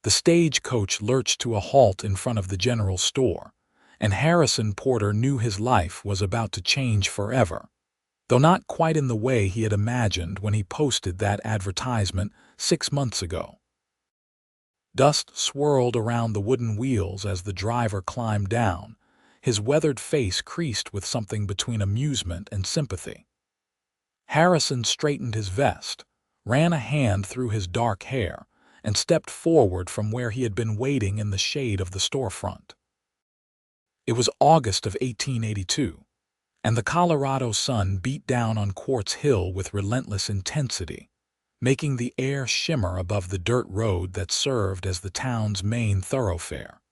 The stagecoach lurched to a halt in front of the general store, and Harrison Porter knew his life was about to change forever, though not quite in the way he had imagined when he posted that advertisement 6 months ago. Dust swirled around the wooden wheels as the driver climbed down, his weathered face creased with something between amusement and sympathy. Harrison straightened his vest, ran a hand through his dark hair, and stepped forward from where he had been waiting in the shade of the storefront. It was August of 1882, and the Colorado sun beat down on Quartz Hill with relentless intensity, making the air shimmer above the dirt road that served as the town's main thoroughfare.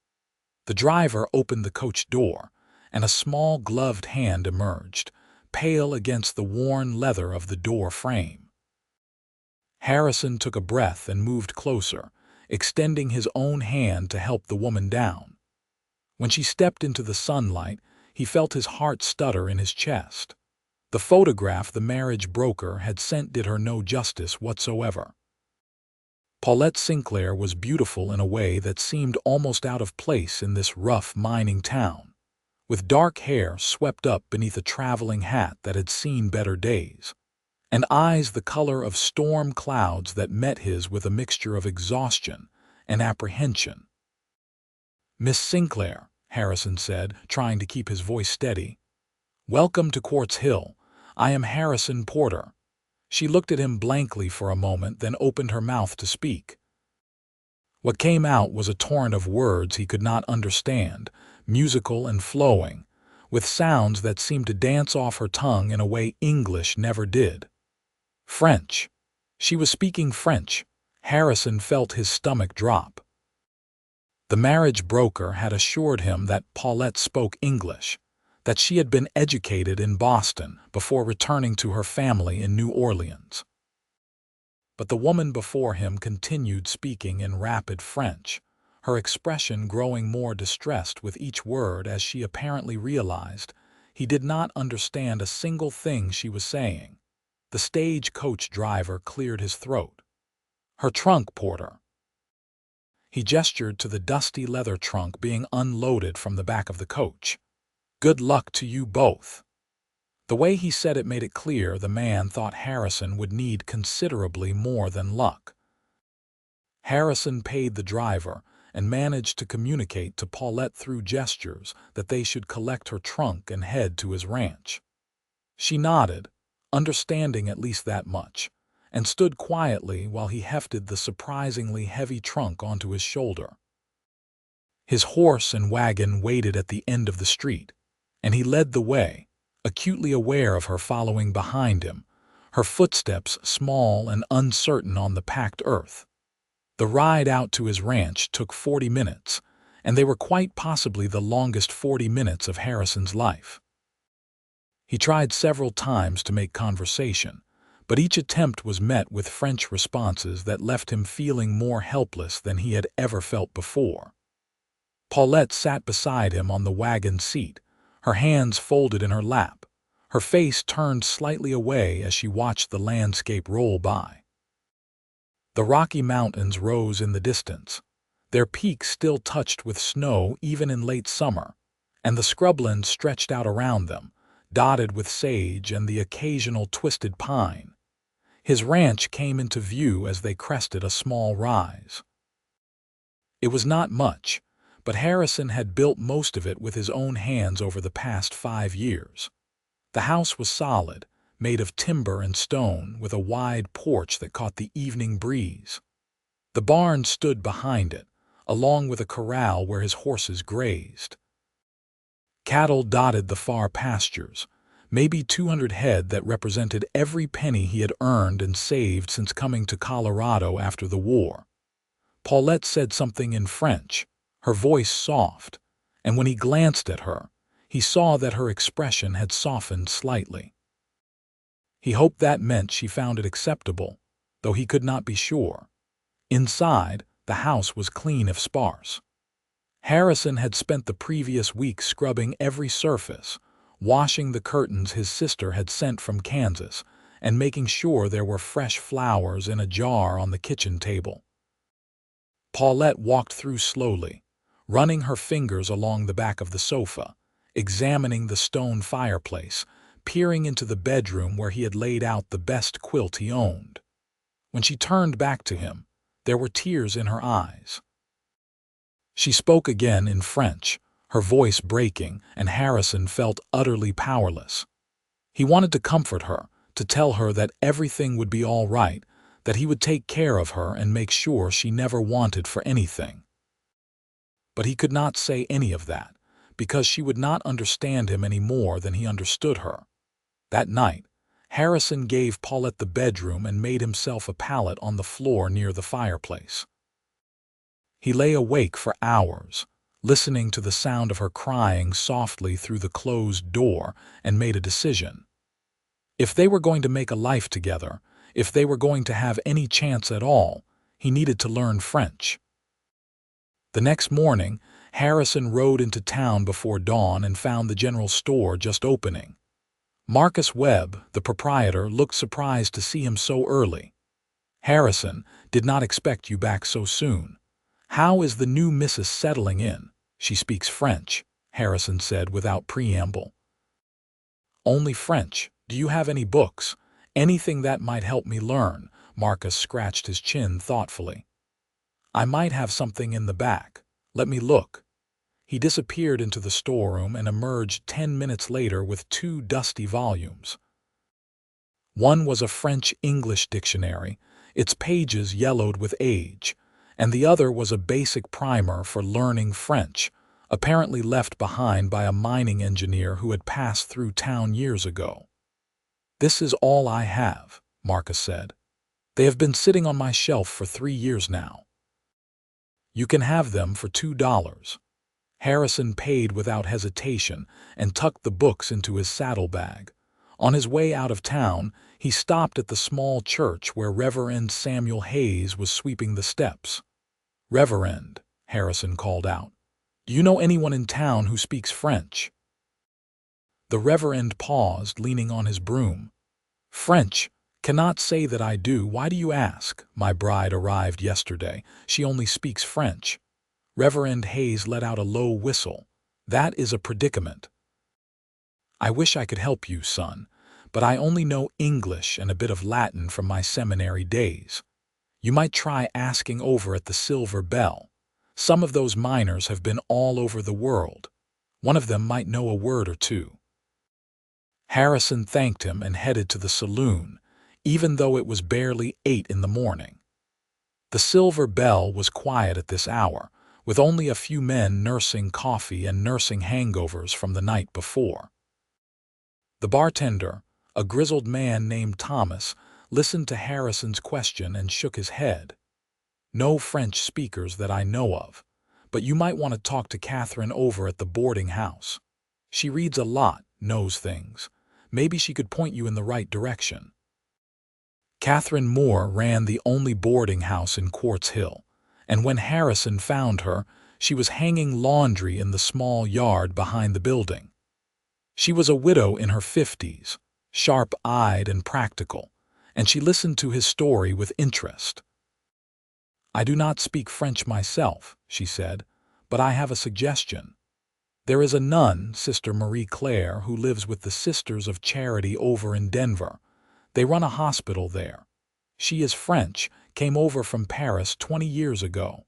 The driver opened the coach door, and a small gloved hand emerged, pale against the worn leather of the door frame. Harrison took a breath and moved closer, extending his own hand to help the woman down. When she stepped into the sunlight, he felt his heart stutter in his chest. The photograph the marriage broker had sent did her no justice whatsoever. Paulette Sinclair was beautiful in a way that seemed almost out of place in this rough mining town, with dark hair swept up beneath a traveling hat that had seen better days, and eyes the color of storm clouds that met his with a mixture of exhaustion and apprehension. "Miss Sinclair," Harrison said, trying to keep his voice steady. "Welcome to Quartz Hill. I am Harrison Porter." She looked at him blankly for a moment, then opened her mouth to speak. What came out was a torrent of words he could not understand, musical and flowing, with sounds that seemed to dance off her tongue in a way English never did. French. She was speaking French. Harrison felt his stomach drop. The marriage broker had assured him that Paulette spoke English, that she had been educated in Boston before returning to her family in New Orleans. But the woman before him continued speaking in rapid French, her expression growing more distressed with each word as she apparently realized he did not understand a single thing she was saying. The stagecoach driver cleared his throat. "Her trunk, Porter." He gestured to the dusty leather trunk being unloaded from the back of the coach. "Good luck to you both." The way he said it made it clear the man thought Harrison would need considerably more than luck. Harrison paid the driver and managed to communicate to Paulette through gestures that they should collect her trunk and head to his ranch. She nodded, understanding at least that much, and stood quietly while he hefted the surprisingly heavy trunk onto his shoulder. His horse and wagon waited at the end of the street, and he led the way, acutely aware of her following behind him, her footsteps small and uncertain on the packed earth. The ride out to his ranch took 40 minutes, and they were quite possibly the longest 40 minutes of Harrison's life. He tried several times to make conversation, but each attempt was met with French responses that left him feeling more helpless than he had ever felt before. Paulette sat beside him on the wagon seat, her hands folded in her lap, her face turned slightly away as she watched the landscape roll by. The Rocky Mountains rose in the distance, their peaks still touched with snow even in late summer, and the scrublands stretched out around them, dotted with sage and the occasional twisted pine. His ranch came into view as they crested a small rise. It was not much, but Harrison had built most of it with his own hands over the past 5 years. The house was solid, made of timber and stone, with a wide porch that caught the evening breeze. The barn stood behind it, along with a corral where his horses grazed. Cattle dotted the far pastures, maybe 200 head that represented every penny he had earned and saved since coming to Colorado after the war. Paulette said something in French, her voice soft, and when he glanced at her, he saw that her expression had softened slightly. He hoped that meant she found it acceptable, though he could not be sure. Inside, the house was clean if sparse. Harrison had spent the previous week scrubbing every surface, washing the curtains his sister had sent from Kansas, and making sure there were fresh flowers in a jar on the kitchen table. Paulette walked through slowly, running her fingers along the back of the sofa, examining the stone fireplace, peering into the bedroom where he had laid out the best quilt he owned. When she turned back to him, there were tears in her eyes. She spoke again in French, her voice breaking, and Harrison felt utterly powerless. He wanted to comfort her, to tell her that everything would be all right, that he would take care of her and make sure she never wanted for anything. But he could not say any of that, because she would not understand him any more than he understood her. That night, Harrison gave Paulette the bedroom and made himself a pallet on the floor near the fireplace. He lay awake for hours, listening to the sound of her crying softly through the closed door, and made a decision. If they were going to make a life together, if they were going to have any chance at all, he needed to learn French. The next morning, Harrison rode into town before dawn and found the general store just opening. Marcus Webb, the proprietor, looked surprised to see him so early. "Harrison, did not expect you back so soon. How is the new Mrs. settling in? She speaks French," Harrison said without preamble. "Only French. Do you have any books? Anything that might help me learn?" Marcus scratched his chin thoughtfully. "I might have something in the back. Let me look." He disappeared into the storeroom and emerged 10 minutes later with 2 dusty volumes. One was a French-English dictionary, its pages yellowed with age, and the other was a basic primer for learning French, apparently left behind by a mining engineer who had passed through town years ago. "This is all I have," Marcus said. "They have been sitting on my shelf for 3 years now." "You can have them for $2. Harrison paid without hesitation and tucked the books into his saddlebag. On his way out of town, he stopped at the small church where Reverend Samuel Hayes was sweeping the steps. "Reverend," Harrison called out, "do you know anyone in town who speaks French?" The Reverend paused, leaning on his broom. "French? Cannot say that I do. Why do you ask? My bride arrived yesterday. She only speaks French." Reverend Hayes let out a low whistle. "That is a predicament. I wish I could help you, son, but I only know English and a bit of Latin from my seminary days. You might try asking over at the Silver Bell. Some of those miners have been all over the world. One of them might know a word or two." Harrison thanked him and headed to the saloon, even though it was barely 8 in the morning. The Silver Bell was quiet at this hour, with only a few men nursing coffee and nursing hangovers from the night before. The bartender, a grizzled man named Thomas, listened to Harrison's question and shook his head. "No French speakers that I know of, but you might want to talk to Catherine over at the boarding house. She reads a lot, knows things. Maybe she could point you in the right direction." Catherine Moore ran the only boarding house in Quartz Hill, and when Harrison found her, she was hanging laundry in the small yard behind the building. She was a widow in her 50s, sharp-eyed and practical, and she listened to his story with interest. "I do not speak French myself," she said, "but I have a suggestion. There is a nun, Sister Marie Claire, who lives with the Sisters of Charity over in Denver. They run a hospital there. She is French, came over from Paris 20 years ago.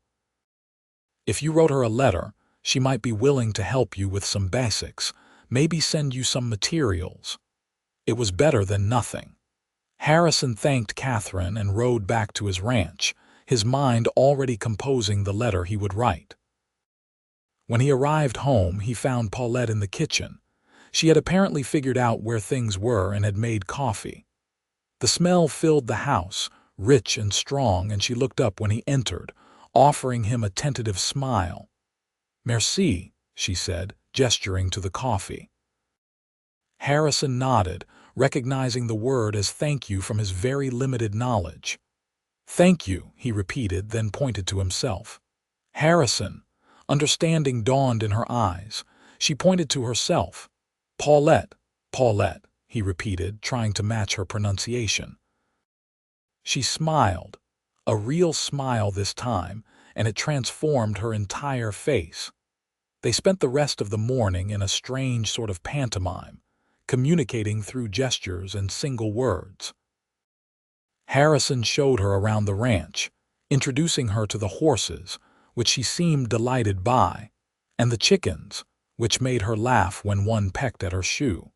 If you wrote her a letter, she might be willing to help you with some basics, maybe send you some materials." It was better than nothing. Harrison thanked Catherine and rode back to his ranch, his mind already composing the letter he would write. When he arrived home, he found Paulette in the kitchen. She had apparently figured out where things were and had made coffee. The smell filled the house, rich and strong, and she looked up when he entered, offering him a tentative smile. "Merci," she said, gesturing to the coffee. Harrison nodded, recognizing the word as thank you from his very limited knowledge. "Thank you," he repeated, then pointed to himself. "Harrison." Understanding dawned in her eyes. She pointed to herself. "Paulette, Paulette," he repeated, trying to match her pronunciation. She smiled, a real smile this time, and it transformed her entire face. They spent the rest of the morning in a strange sort of pantomime, communicating through gestures and single words. Harrison showed her around the ranch, introducing her to the horses, which she seemed delighted by, and the chickens, which made her laugh when one pecked at her shoe.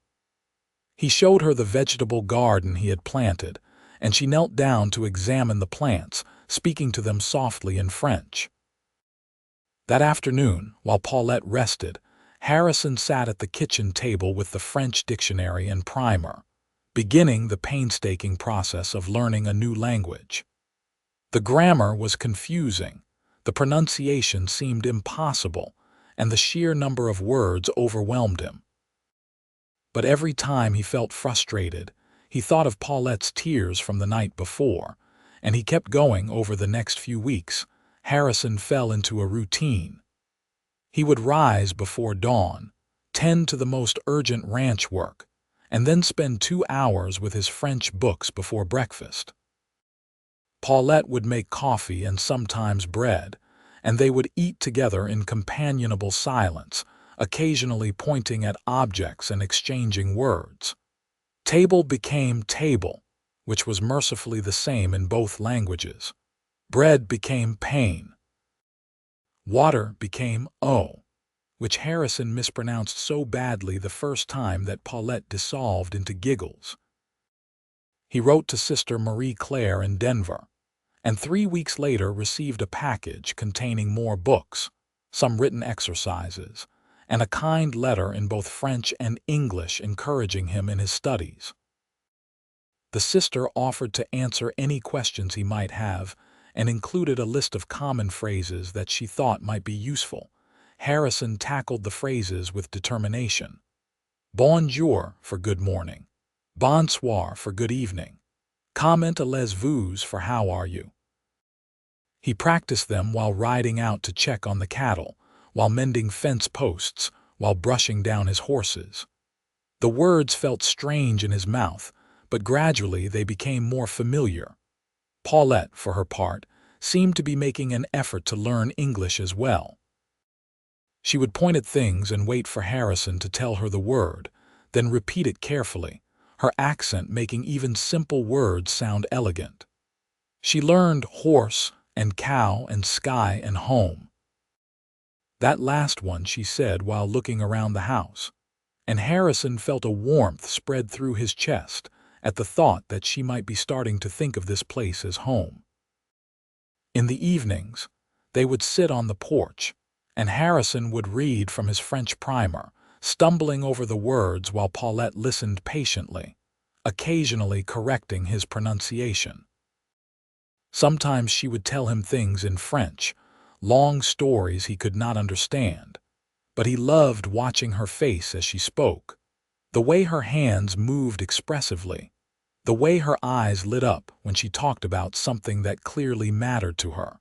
He showed her the vegetable garden he had planted, and she knelt down to examine the plants, speaking to them softly in French. That afternoon, while Paulette rested, Harrison sat at the kitchen table with the French dictionary and primer, beginning the painstaking process of learning a new language. The grammar was confusing, the pronunciation seemed impossible, and the sheer number of words overwhelmed him. But every time he felt frustrated, he thought of Paulette's tears from the night before, and he kept going. Over the next few weeks. Harrison fell into a routine. He would rise before dawn, tend to the most urgent ranch work, and then spend 2 hours with his French books before breakfast. Paulette would make coffee and sometimes bread, and they would eat together in companionable silence, occasionally pointing at objects and exchanging words. Table became table, which was mercifully the same in both languages. Bread became pain. Water became eau, which Harrison mispronounced so badly the first time that Paulette dissolved into giggles. He wrote to Sister Marie Claire in Denver, and 3 weeks later received a package containing more books, some written exercises, and a kind letter in both French and English encouraging him in his studies. The sister offered to answer any questions he might have and included a list of common phrases that she thought might be useful. Harrison tackled the phrases with determination. Bonjour for good morning. Bonsoir for good evening. Comment allez-vous for how are you. He practiced them while riding out to check on the cattle, while mending fence posts, while brushing down his horses. The words felt strange in his mouth, but gradually they became more familiar. Paulette, for her part, seemed to be making an effort to learn English as well. She would point at things and wait for Harrison to tell her the word, then repeat it carefully, her accent making even simple words sound elegant. She learned horse and cow and sky and home. That last one she said while looking around the house, and Harrison felt a warmth spread through his chest at the thought that she might be starting to think of this place as home. In the evenings, they would sit on the porch, and Harrison would read from his French primer, stumbling over the words while Paulette listened patiently, occasionally correcting his pronunciation. Sometimes she would tell him things in French, long stories he could not understand, but he loved watching her face as she spoke, the way her hands moved expressively, the way her eyes lit up when she talked about something that clearly mattered to her.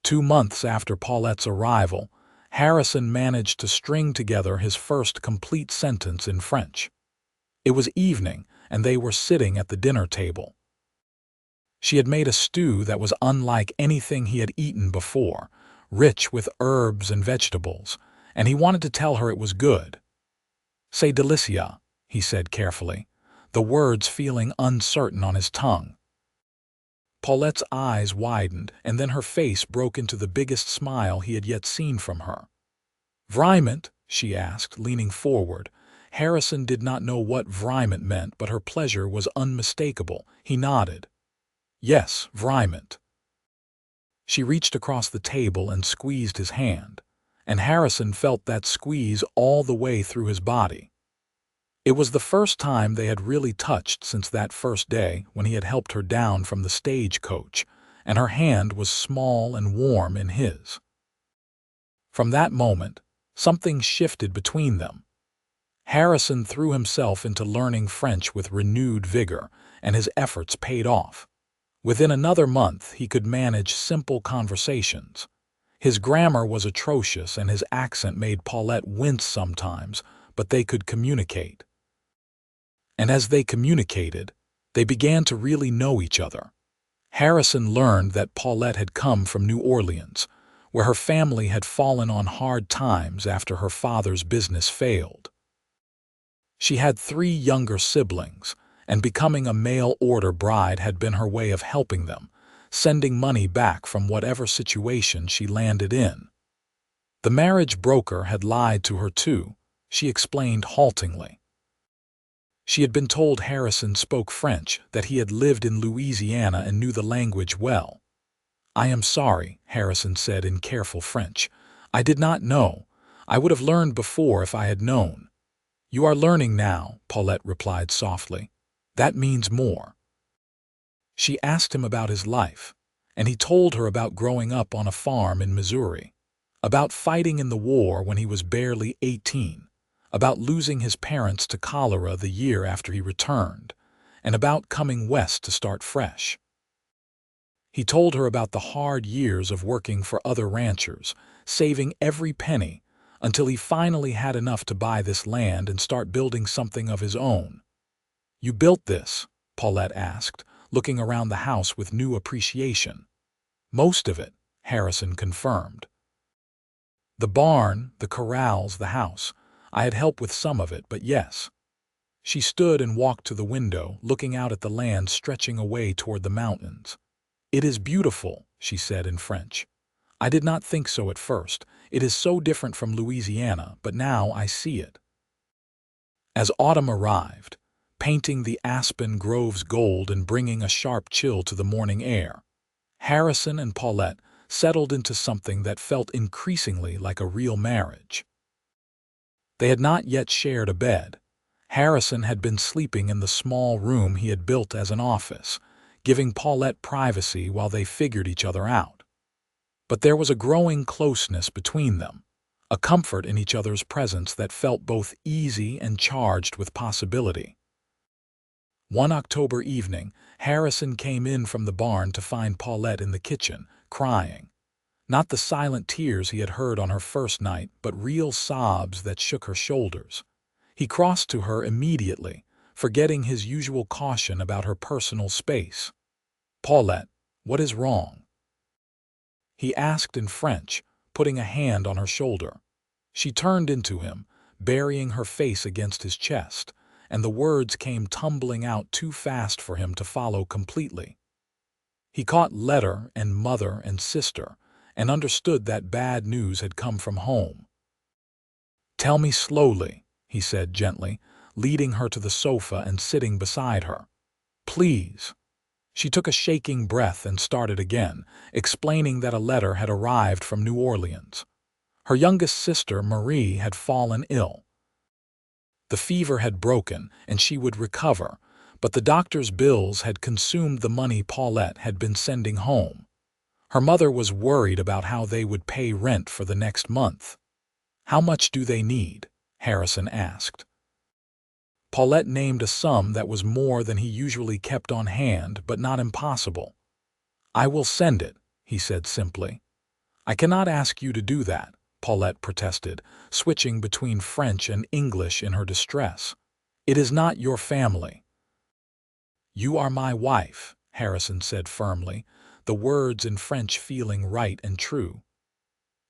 2 months after Paulette's arrival, Harrison managed to string together his first complete sentence in French. It was evening, and they were sitting at the dinner table. She had made a stew that was unlike anything he had eaten before, rich with herbs and vegetables, and he wanted to tell her it was good. "C'est délicieux," he said carefully, the words feeling uncertain on his tongue. Paulette's eyes widened, and then her face broke into the biggest smile he had yet seen from her. "Vraiment?" she asked, leaning forward. Harrison did not know what vraiment meant, but her pleasure was unmistakable. He nodded. "Yes, vraiment." She reached across the table and squeezed his hand, and Harrison felt that squeeze all the way through his body. It was the first time they had really touched since that first day when he had helped her down from the stagecoach, and her hand was small and warm in his. From that moment, something shifted between them. Harrison threw himself into learning French with renewed vigor, and his efforts paid off. Within another month, he could manage simple conversations. His grammar was atrocious and his accent made Paulette wince sometimes, but they could communicate. And as they communicated, they began to really know each other. Harrison learned that Paulette had come from New Orleans, where her family had fallen on hard times after her father's business failed. She had 3 younger siblings, and becoming a mail-order bride had been her way of helping them, sending money back from whatever situation she landed in. The marriage broker had lied to her too, she explained haltingly. She had been told Harrison spoke French, that he had lived in Louisiana and knew the language well. "I am sorry," Harrison said in careful French. "I did not know. I would have learned before if I had known." "You are learning now," Paulette replied softly. "That means more." She asked him about his life, and he told her about growing up on a farm in Missouri, about fighting in the war when he was barely 18, about losing his parents to cholera the year after he returned, and about coming west to start fresh. He told her about the hard years of working for other ranchers, saving every penny, until he finally had enough to buy this land and start building something of his own. "You built this?" Paulette asked, looking around the house with new appreciation. "Most of it," Harrison confirmed. "The barn, the corrals, the house. I had help with some of it, but yes." She stood and walked to the window, looking out at the land stretching away toward the mountains. "It is beautiful," she said in French. "I did not think so at first. It is so different from Louisiana, but now I see it." As autumn arrived, painting the aspen groves gold and bringing a sharp chill to the morning air, Harrison and Paulette settled into something that felt increasingly like a real marriage. They had not yet shared a bed. Harrison had been sleeping in the small room he had built as an office, giving Paulette privacy while they figured each other out. But there was a growing closeness between them, a comfort in each other's presence that felt both easy and charged with possibility. One October evening, Harrison came in from the barn to find Paulette in the kitchen, crying. Not the silent tears he had heard on her first night, but real sobs that shook her shoulders. He crossed to her immediately, forgetting his usual caution about her personal space. "Paulette, what is wrong?" he asked in French, putting a hand on her shoulder. She turned into him, burying her face against his chest, and the words came tumbling out too fast for him to follow completely. He caught letter and mother and sister, and understood that bad news had come from home. "Tell me slowly," he said gently, leading her to the sofa and sitting beside her. "Please." She took a shaking breath and started again, explaining that a letter had arrived from New Orleans. Her youngest sister, Marie, had fallen ill. The fever had broken, and she would recover, but the doctor's bills had consumed the money Paulette had been sending home. Her mother was worried about how they would pay rent for the next month. "How much do they need?" Harrison asked. Paulette named a sum that was more than he usually kept on hand, but not impossible. "I will send it," he said simply. "I cannot ask you to do that," Paulette protested, switching between French and English in her distress. "It is not your family." "You are my wife," Harrison said firmly, the words in French feeling right and true.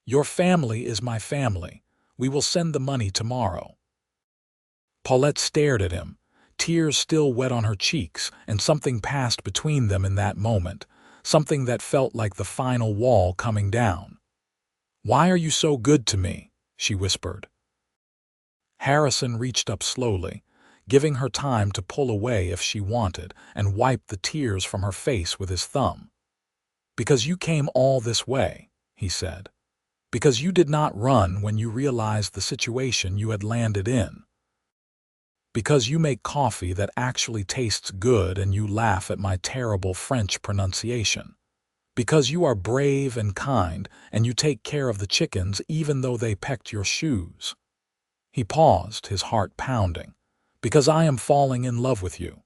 "Your family is my family. We will send the money tomorrow." Paulette stared at him, tears still wet on her cheeks, and something passed between them in that moment, something that felt like the final wall coming down. "Why are you so good to me?" she whispered. Harrison reached up slowly, giving her time to pull away if she wanted, and wiped the tears from her face with his thumb. "Because you came all this way," he said. "Because you did not run when you realized the situation you had landed in. Because you make coffee that actually tastes good and you laugh at my terrible French pronunciation. Because you are brave and kind and you take care of the chickens even though they pecked your shoes." He paused, his heart pounding. "Because I am falling in love with you."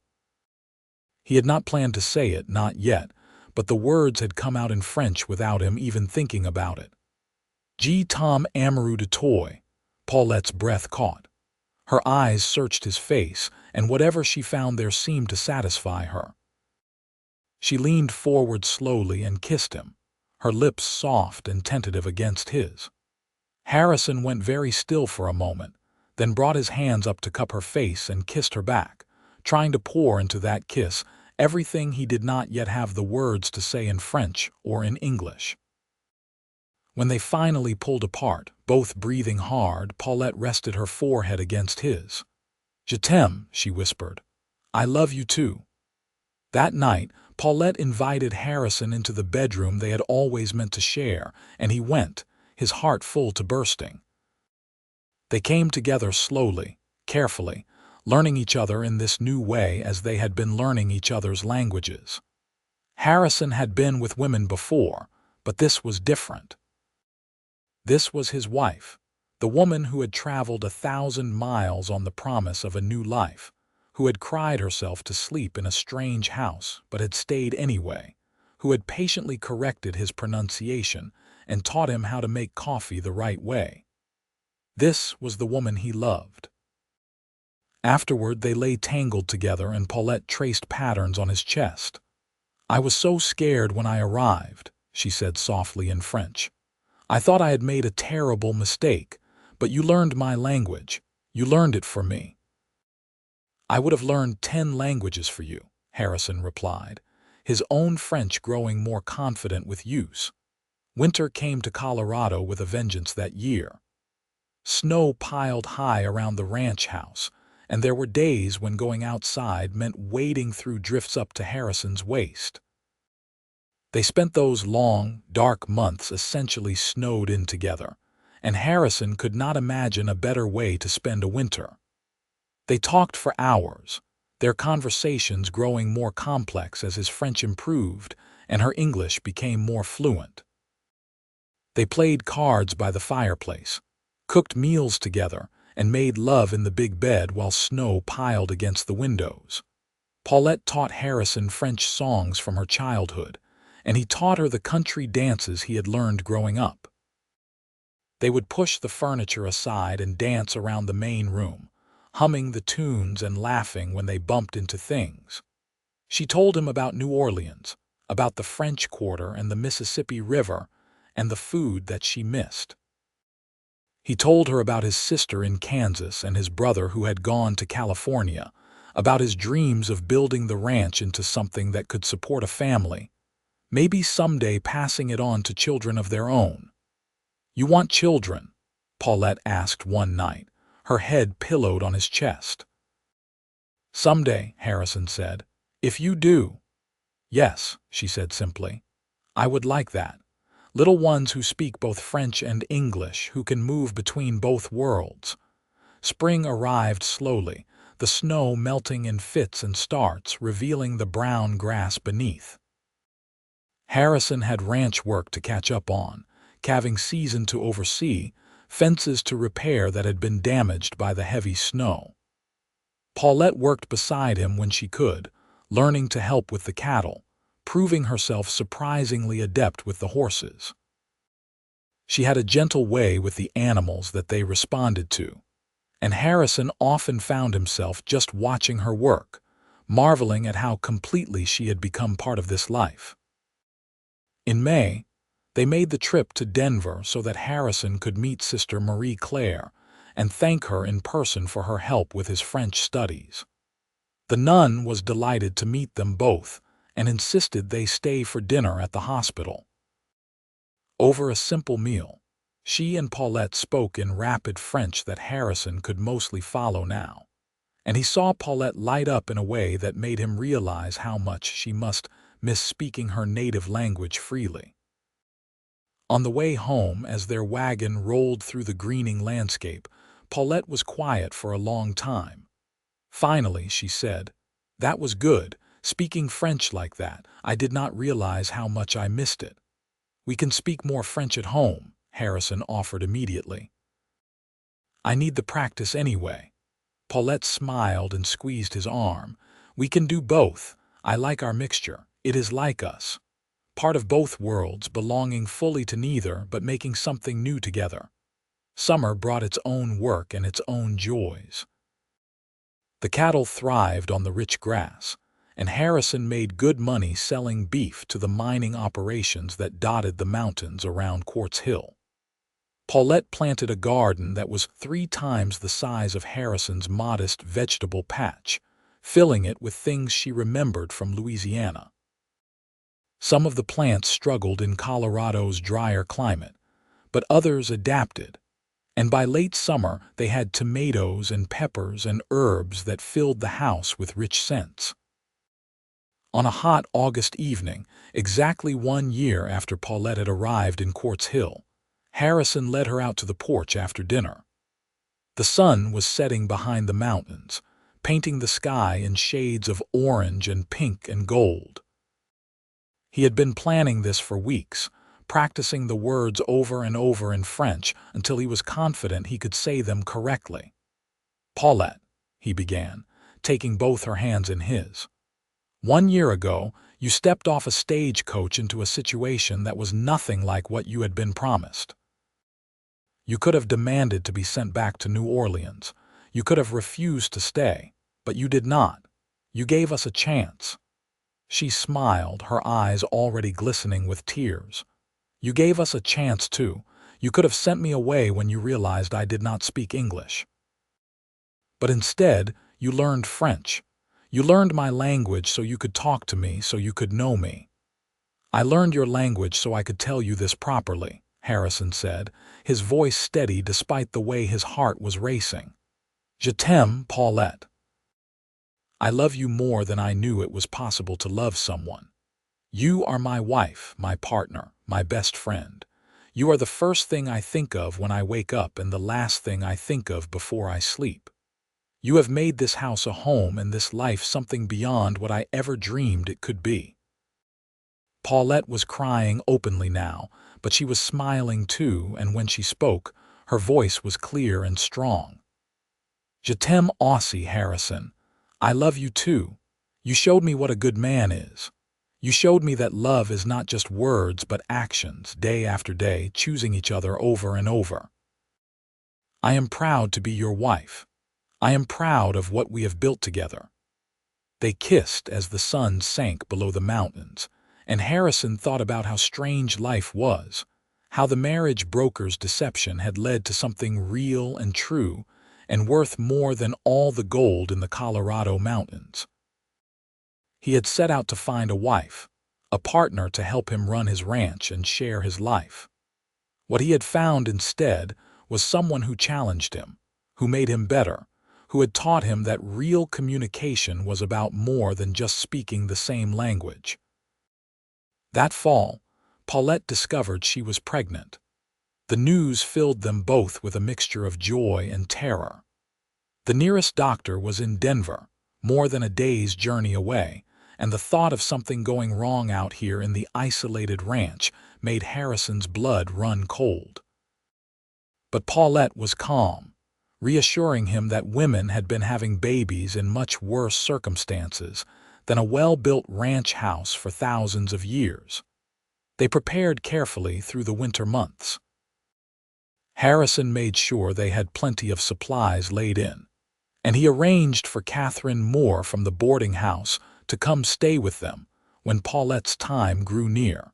He had not planned to say it, not yet, but the words had come out in French without him even thinking about it. "Je t'aime amoureux de toi." Paulette's breath caught. Her eyes searched his face, and whatever she found there seemed to satisfy her. She leaned forward slowly and kissed him, her lips soft and tentative against his. Harrison went very still for a moment, then brought his hands up to cup her face and kissed her back, trying to pour into that kiss everything he did not yet have the words to say in French or in English. When they finally pulled apart, both breathing hard, Paulette rested her forehead against his. "Je t'aime," she whispered. "I love you too." That night, Paulette invited Harrison into the bedroom they had always meant to share, and he went, his heart full to bursting. They came together slowly, carefully, learning each other in this new way as they had been learning each other's languages. Harrison had been with women before, but this was different. This was his wife, the woman who had traveled 1,000 miles on the promise of a new life, who had cried herself to sleep in a strange house but had stayed anyway, who had patiently corrected his pronunciation and taught him how to make coffee the right way. This was the woman he loved. Afterward, they lay tangled together and Paulette traced patterns on his chest. "I was so scared when I arrived," she said softly in French. "I thought I had made a terrible mistake, but you learned my language. You learned it for me." "I would have learned 10 languages for you," Harrison replied, his own French growing more confident with use. Winter came to Colorado with a vengeance that year. Snow piled high around the ranch house, and there were days when going outside meant wading through drifts up to Harrison's waist. They spent those long, dark months essentially snowed in together, and Harrison could not imagine a better way to spend a winter. They talked for hours, their conversations growing more complex as his French improved and her English became more fluent. They played cards by the fireplace, cooked meals together, and made love in the big bed while snow piled against the windows. Paulette taught Harrison French songs from her childhood, and he taught her the country dances he had learned growing up. They would push the furniture aside and dance around the main room, humming the tunes and laughing when they bumped into things. She told him about New Orleans, about the French Quarter and the Mississippi River, and the food that she missed. He told her about his sister in Kansas and his brother who had gone to California, about his dreams of building the ranch into something that could support a family, maybe someday passing it on to children of their own. "You want children?" Paulette asked one night, her head pillowed on his chest. "Someday," Harrison said. "If you do." "Yes," she said simply. "I would like that. Little ones who speak both French and English, who can move between both worlds." Spring arrived slowly, the snow melting in fits and starts, revealing the brown grass beneath. Harrison had ranch work to catch up on, calving season to oversee, fences to repair that had been damaged by the heavy snow. Paulette worked beside him when she could, learning to help with the cattle, proving herself surprisingly adept with the horses. She had a gentle way with the animals that they responded to, and Harrison often found himself just watching her work, marveling at how completely she had become part of this life. In May, they made the trip to Denver so that Harrison could meet Sister Marie Claire and thank her in person for her help with his French studies. The nun was delighted to meet them both and insisted they stay for dinner at the hospital. Over a simple meal, she and Paulette spoke in rapid French that Harrison could mostly follow now, and he saw Paulette light up in a way that made him realize how much she must miss speaking her native language freely. On the way home, as their wagon rolled through the greening landscape, Paulette was quiet for a long time. Finally, she said, "That was good, speaking French like that. I did not realize how much I missed it." "We can speak more French at home," Harrison offered immediately. "I need the practice anyway." Paulette smiled and squeezed his arm. "We can do both. I like our mixture. It is like us. Part of both worlds, belonging fully to neither, but making something new together." Summer brought its own work and its own joys. The cattle thrived on the rich grass, and Harrison made good money selling beef to the mining operations that dotted the mountains around Quartz Hill. Paulette planted a garden that was 3 times the size of Harrison's modest vegetable patch, filling it with things she remembered from Louisiana. Some of the plants struggled in Colorado's drier climate, but others adapted, and by late summer they had tomatoes and peppers and herbs that filled the house with rich scents. On a hot August evening, exactly 1 year after Paulette had arrived in Quartz Hill, Harrison led her out to the porch after dinner. The sun was setting behind the mountains, painting the sky in shades of orange and pink and gold. He had been planning this for weeks, practicing the words over and over in French until he was confident he could say them correctly. "Paulette," he began, taking both her hands in his. "1 year ago, you stepped off a stagecoach into a situation that was nothing like what you had been promised. You could have demanded to be sent back to New Orleans. You could have refused to stay, but you did not. You gave us a chance." She smiled, her eyes already glistening with tears. "You gave us a chance, too. You could have sent me away when you realized I did not speak English. But instead, you learned French. You learned my language so you could talk to me, so you could know me." "I learned your language so I could tell you this properly," Harrison said, his voice steady despite the way his heart was racing. "Je t'aime, Paulette. I love you more than I knew it was possible to love someone. You are my wife, my partner, my best friend. You are the first thing I think of when I wake up and the last thing I think of before I sleep. You have made this house a home and this life something beyond what I ever dreamed it could be." Paulette was crying openly now, but she was smiling too, and when she spoke, her voice was clear and strong. "Je t'aime aussi, Harrison. I love you too. You showed me what a good man is. You showed me that love is not just words but actions, day after day, choosing each other over and over. I am proud to be your wife. I am proud of what we have built together." They kissed as the sun sank below the mountains, and Harrison thought about how strange life was, how the marriage broker's deception had led to something real and true, and worth more than all the gold in the Colorado mountains. He had set out to find a wife, a partner to help him run his ranch and share his life. What he had found instead was someone who challenged him, who made him better, who had taught him that real communication was about more than just speaking the same language. That fall, Paulette discovered she was pregnant. The news filled them both with a mixture of joy and terror. The nearest doctor was in Denver, more than a day's journey away, and the thought of something going wrong out here in the isolated ranch made Harrison's blood run cold. But Paulette was calm, reassuring him that women had been having babies in much worse circumstances than a well-built ranch house for thousands of years. They prepared carefully through the winter months. Harrison made sure they had plenty of supplies laid in, and he arranged for Catherine Moore from the boarding house to come stay with them when Paulette's time grew near.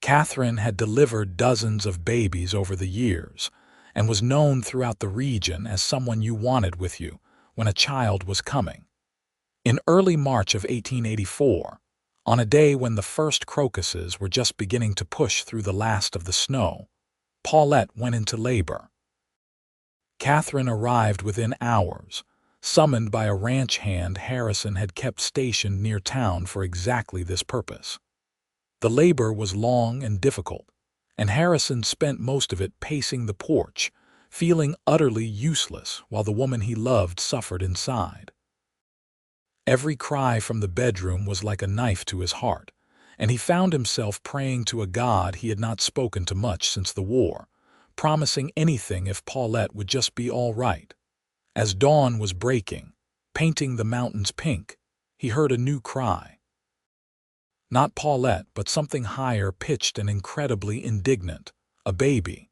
Catherine had delivered dozens of babies over the years and was known throughout the region as someone you wanted with you when a child was coming. In early March of 1884, on a day when the first crocuses were just beginning to push through the last of the snow, Paulette went into labor. Catherine arrived within hours, summoned by a ranch hand Harrison had kept stationed near town for exactly this purpose. The labor was long and difficult, and Harrison spent most of it pacing the porch, feeling utterly useless while the woman he loved suffered inside. Every cry from the bedroom was like a knife to his heart, and he found himself praying to a God he had not spoken to much since the war, promising anything if Paulette would just be all right. As dawn was breaking, painting the mountains pink, he heard a new cry. Not Paulette, but something higher pitched and incredibly indignant, a baby.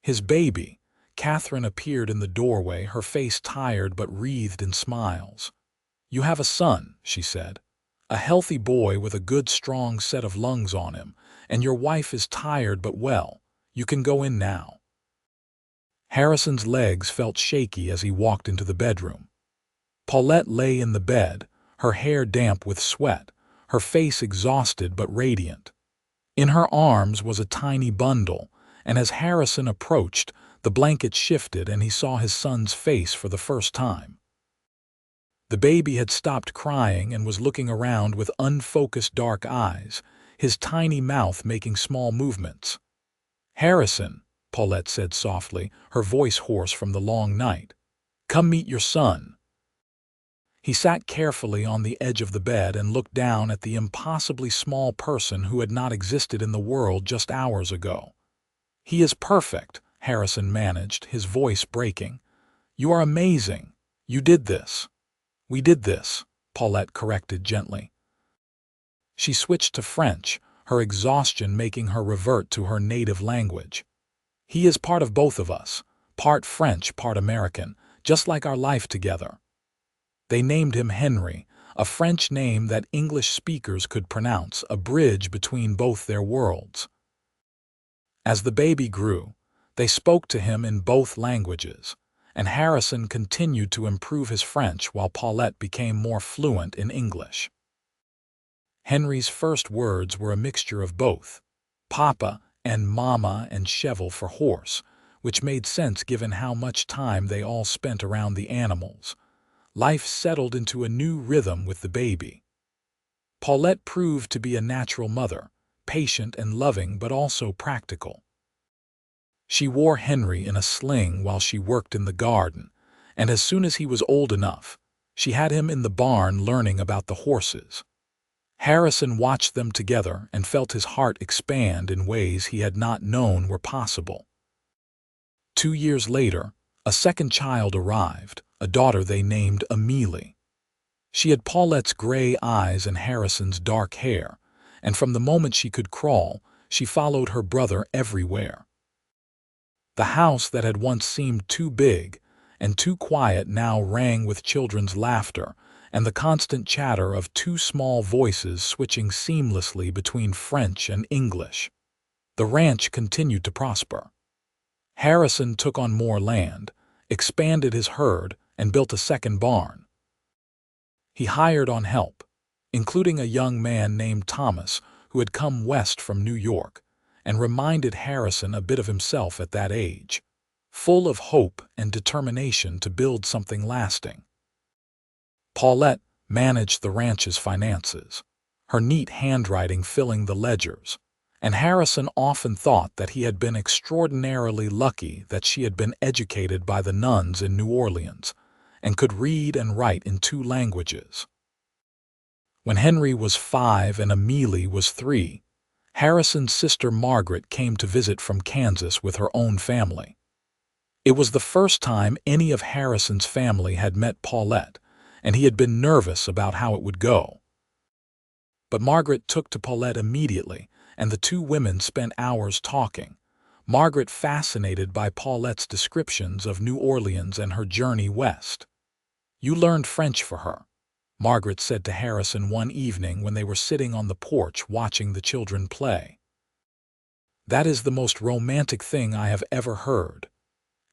His baby. Catherine appeared in the doorway, her face tired but wreathed in smiles. "You have a son," she said. "A healthy boy with a good strong set of lungs on him, and your wife is tired but well. You can go in now." Harrison's legs felt shaky as he walked into the bedroom. Paulette lay in the bed, her hair damp with sweat, her face exhausted but radiant. In her arms was a tiny bundle, and as Harrison approached, the blanket shifted and he saw his son's face for the first time. The baby had stopped crying and was looking around with unfocused dark eyes, his tiny mouth making small movements. "Harrison," Paulette said softly, her voice hoarse from the long night, "come meet your son." He sat carefully on the edge of the bed and looked down at the impossibly small person who had not existed in the world just hours ago. "He is perfect," Harrison managed, his voice breaking. "You are amazing. You did this." "We did this," Paulette corrected gently. She switched to French, her exhaustion making her revert to her native language. "He is part of both of us, part French, part American, just like our life together." They named him Henry, a French name that English speakers could pronounce, a bridge between both their worlds. As the baby grew, they spoke to him in both languages, and Harrison continued to improve his French while Paulette became more fluent in English. Henry's first words were a mixture of both, Papa and Mama and Cheval for horse, which made sense given how much time they all spent around the animals. Life settled into a new rhythm with the baby. Paulette proved to be a natural mother, patient and loving but also practical. She wore Henry in a sling while she worked in the garden, and as soon as he was old enough, she had him in the barn learning about the horses. Harrison watched them together and felt his heart expand in ways he had not known were possible. 2 years later, a second child arrived, a daughter they named Amélie. She had Paulette's gray eyes and Harrison's dark hair, and from the moment she could crawl, she followed her brother everywhere. The house that had once seemed too big and too quiet now rang with children's laughter and the constant chatter of two small voices switching seamlessly between French and English. The ranch continued to prosper. Harrison took on more land, expanded his herd, and built a second barn. He hired on help, including a young man named Thomas who had come west from New York, and reminded Harrison a bit of himself at that age, full of hope and determination to build something lasting. Paulette managed the ranch's finances, her neat handwriting filling the ledgers, and Harrison often thought that he had been extraordinarily lucky that she had been educated by the nuns in New Orleans and could read and write in 2 languages. When Henry was 5 and Amélie was 3, Harrison's sister Margaret came to visit from Kansas with her own family. It was the first time any of Harrison's family had met Paulette, and he had been nervous about how it would go. But Margaret took to Paulette immediately, and the 2 women spent hours talking, Margaret fascinated by Paulette's descriptions of New Orleans and her journey west. "You learned French for her," Margaret said to Harrison one evening when they were sitting on the porch watching the children play. "That is the most romantic thing I have ever heard."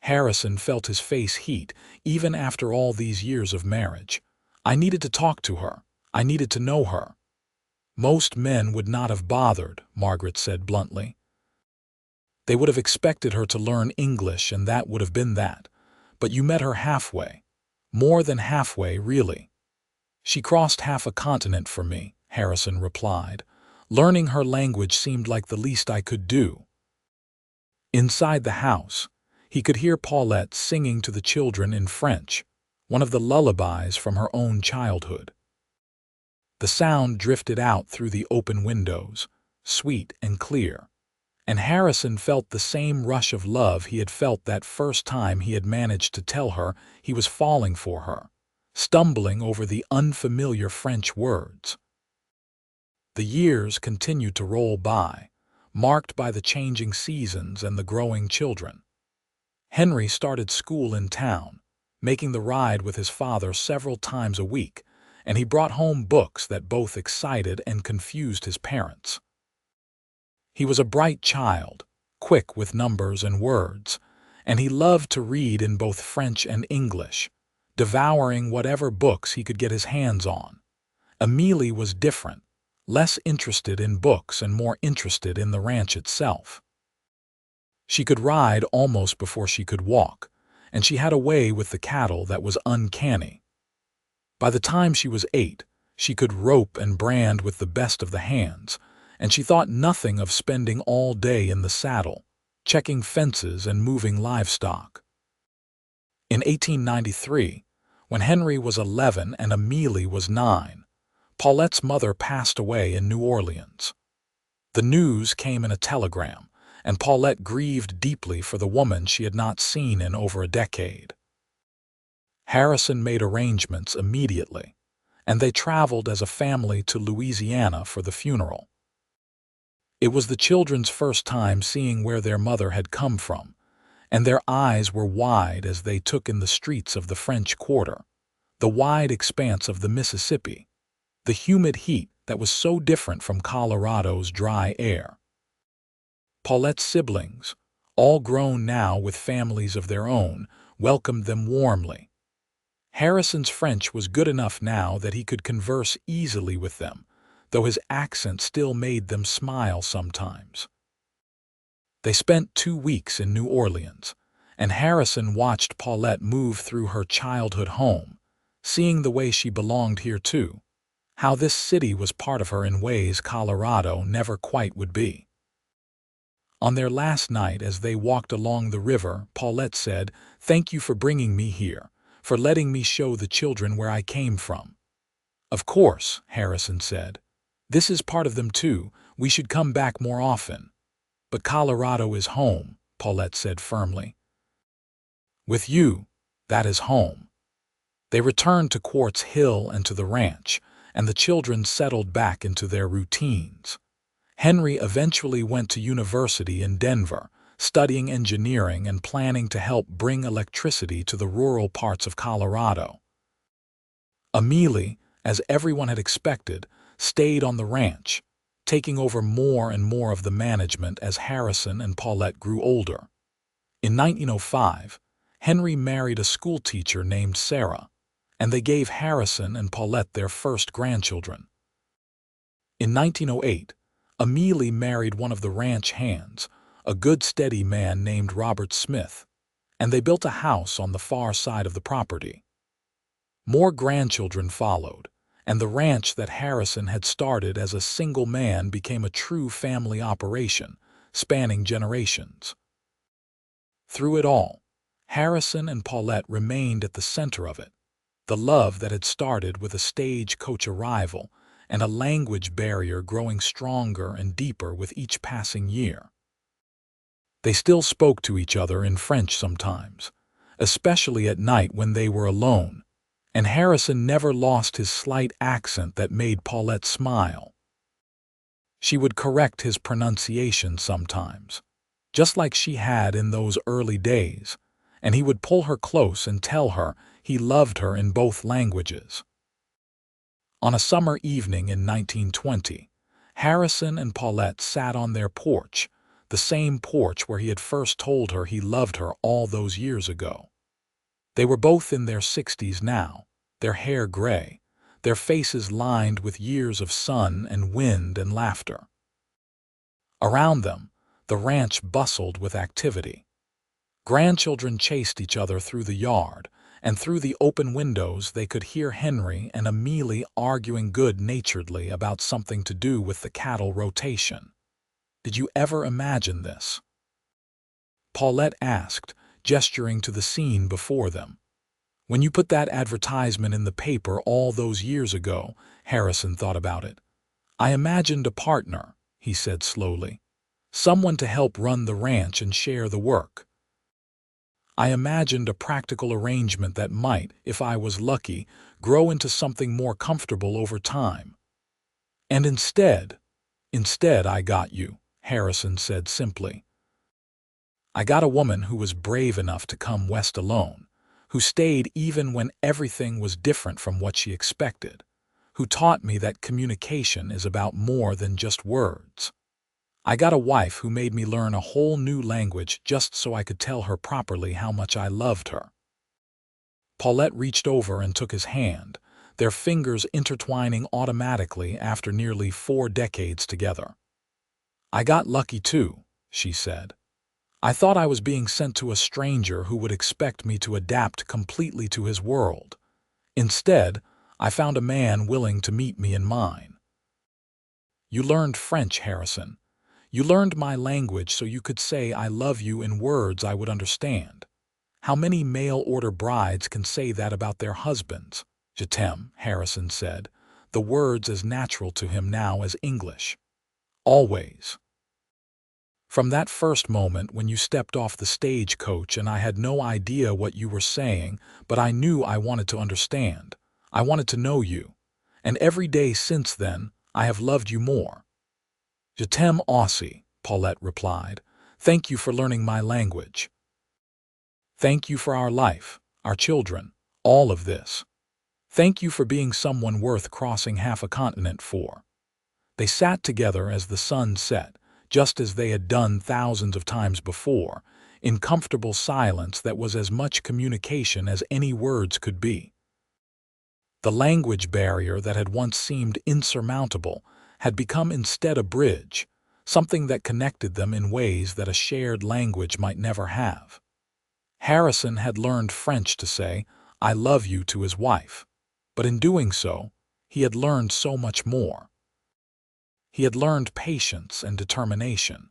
Harrison felt his face heat, even after all these years of marriage. "I needed to talk to her. I needed to know her." "Most men would not have bothered," Margaret said bluntly. "They would have expected her to learn English and that would have been that. But you met her halfway. More than halfway, really." "She crossed half a continent for me," Harrison replied. "Learning her language seemed like the least I could do." Inside the house, he could hear Paulette singing to the children in French, one of the lullabies from her own childhood. The sound drifted out through the open windows, sweet and clear, and Harrison felt the same rush of love he had felt that first time he had managed to tell her he was falling for her, stumbling over the unfamiliar French words. The years continued to roll by, marked by the changing seasons and the growing children. Henry started school in town, making the ride with his father several times a week, and he brought home books that both excited and confused his parents. He was a bright child, quick with numbers and words, and he loved to read in both French and English, devouring whatever books he could get his hands on. Amélie was different, less interested in books and more interested in the ranch itself. She could ride almost before she could walk, and she had a way with the cattle that was uncanny. By the time she was 8, she could rope and brand with the best of the hands, and she thought nothing of spending all day in the saddle, checking fences and moving livestock. In 1893, when Henry was 11 and Amélie was 9, Paulette's mother passed away in New Orleans. The news came in a telegram, and Paulette grieved deeply for the woman she had not seen in over a decade. Harrison made arrangements immediately, and they traveled as a family to Louisiana for the funeral. It was the children's first time seeing where their mother had come from, and their eyes were wide as they took in the streets of the French Quarter, the wide expanse of the Mississippi, the humid heat that was so different from Colorado's dry air. Paulette's siblings, all grown now with families of their own, welcomed them warmly. Harrison's French was good enough now that he could converse easily with them, though his accent still made them smile sometimes. They spent 2 weeks in New Orleans, and Harrison watched Paulette move through her childhood home, seeing the way she belonged here too, how this city was part of her in ways Colorado never quite would be. On their last night as they walked along the river, Paulette said, "Thank you for bringing me here, for letting me show the children where I came from." "Of course," Harrison said. "This is part of them too. We should come back more often." "But Colorado is home," Paulette said firmly. "With you, that is home." They returned to Quartz Hill and to the ranch, and the children settled back into their routines. Henry eventually went to university in Denver, studying engineering and planning to help bring electricity to the rural parts of Colorado. Amélie, as everyone had expected, stayed on the ranch, taking over more and more of the management as Harrison and Paulette grew older. In 1905, Henry married a schoolteacher named Sarah, and they gave Harrison and Paulette their first grandchildren. In 1908, Amélie married one of the ranch hands, a good steady man named Robert Smith, and they built a house on the far side of the property. More grandchildren followed, and the ranch that Harrison had started as a single man became a true family operation, spanning generations. Through it all, Harrison and Paulette remained at the center of it, the love that had started with a stagecoach arrival and a language barrier growing stronger and deeper with each passing year. They still spoke to each other in French sometimes, especially at night when they were alone, and Harrison never lost his slight accent that made Paulette smile. She would correct his pronunciation sometimes, just like she had in those early days, and he would pull her close and tell her he loved her in both languages. On a summer evening in 1920, Harrison and Paulette sat on their porch, the same porch where he had first told her he loved her all those years ago. They were both in their 60s now, their hair gray, their faces lined with years of sun and wind and laughter. Around them, the ranch bustled with activity. Grandchildren chased each other through the yard, and through the open windows they could hear Henry and Amélie arguing good-naturedly about something to do with the cattle rotation. "Did you ever imagine this?" Paulette asked, gesturing to the scene before them. "When you put that advertisement in the paper all those years ago," Harrison thought about it. "I imagined a partner," he said slowly. "Someone to help run the ranch and share the work. I imagined a practical arrangement that might, if I was lucky, grow into something more comfortable over time. And instead I got you," Harrison said simply. "I got a woman who was brave enough to come west alone, who stayed even when everything was different from what she expected, who taught me that communication is about more than just words. I got a wife who made me learn a whole new language just so I could tell her properly how much I loved her." Paulette reached over and took his hand, their fingers intertwining automatically after nearly 4 decades together. "I got lucky too," she said. "I thought I was being sent to a stranger who would expect me to adapt completely to his world. Instead, I found a man willing to meet me in mine." "You learned French, Harrison. You learned my language so you could say I love you in words I would understand. How many mail-order brides can say that about their husbands?" "Je t'aime," Harrison said, the words as natural to him now as English. "Always." "From that first moment when you stepped off the stagecoach and I had no idea what you were saying, but I knew I wanted to understand. I wanted to know you. And every day since then, I have loved you more." "Je t'aime aussi," Paulette replied. "Thank you for learning my language. Thank you for our life, our children, all of this. Thank you for being someone worth crossing half a continent for." They sat together as the sun set, just as they had done thousands of times before, in comfortable silence that was as much communication as any words could be. The language barrier that had once seemed insurmountable had become instead a bridge, something that connected them in ways that a shared language might never have. Harrison had learned French to say, "I love you" to his wife, but in doing so, he had learned so much more. He had learned patience and determination,